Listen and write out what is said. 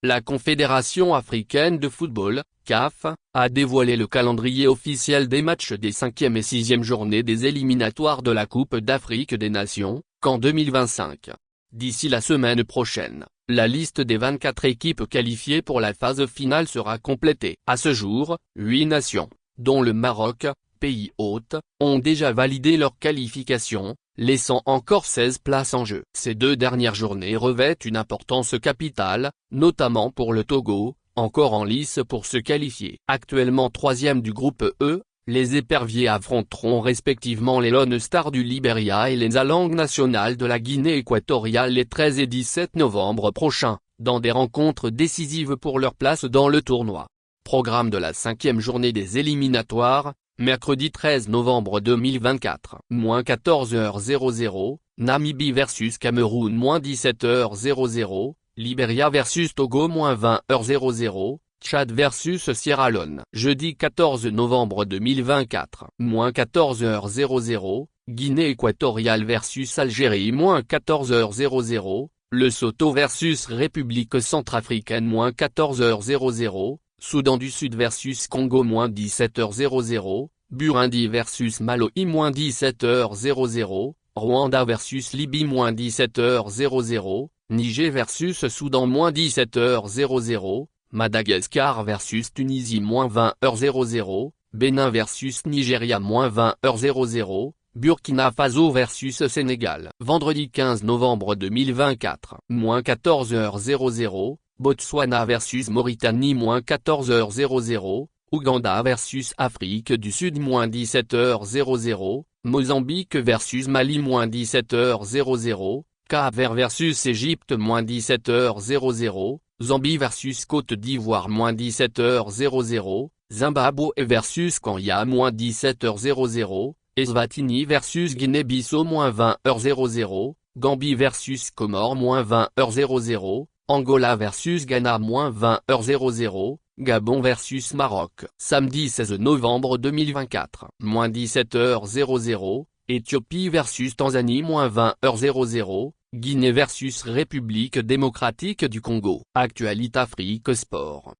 La Confédération africaine de football, CAF, a dévoilé le calendrier officiel des matchs des 5e et 6e journées des éliminatoires de la Coupe d'Afrique des Nations, CAN 2025. D'ici la semaine prochaine, la liste des 24 équipes qualifiées pour la phase finale sera complétée. À ce jour, 8 nations, dont le Maroc, pays hôte, ont déjà validé leur qualification, laissant encore 16 places en jeu. Ces 2 dernières journées revêtent une importance capitale, notamment pour le Togo, encore en lice pour se qualifier. Actuellement 3e du groupe E, les éperviers affronteront respectivement les Lone Stars du Libéria et les Alangues nationales de la Guinée équatoriale les 13 et 17 novembre prochains, dans des rencontres décisives pour leur place dans le tournoi. Programme de la 5e journée des éliminatoires, mercredi 13 novembre 2024. -14h00, Namibie vs Cameroun -17h00, Libéria vs Togo -20h00, Tchad vs Sierra Leone. Jeudi 14 novembre 2024. -14h00, Guinée équatoriale vs Algérie -14h00, Lesotho vs République centrafricaine -14h00, Soudan du Sud vs Congo -17h00, Burundi vs Malawi -17h00, Rwanda vs Libye -17h00, Niger vs Soudan -17h00, Madagascar vs Tunisie -20h00, Bénin vs Nigeria -20h00, Burkina Faso vs Sénégal. Vendredi 15 novembre 2024. -14h00, Botswana vs Mauritanie -14h00, Ouganda vs Afrique du Sud -17h00, Mozambique vs Mali -17h00, Cap-Vert vs Égypte -17h00, Zambie vs Côte d'Ivoire -17h00, Zimbabwe vs Kenya -17h00, Eswatini vs Guinée-Bissau -20h00, Gambie vs Comores -20h00, Angola vs Ghana -20h00, Gabon vs Maroc. Samedi 16 novembre 2024. -17h00, Éthiopie vs Tanzanie -20h00, Guinée vs République démocratique du Congo. Actualité Afrique Sport.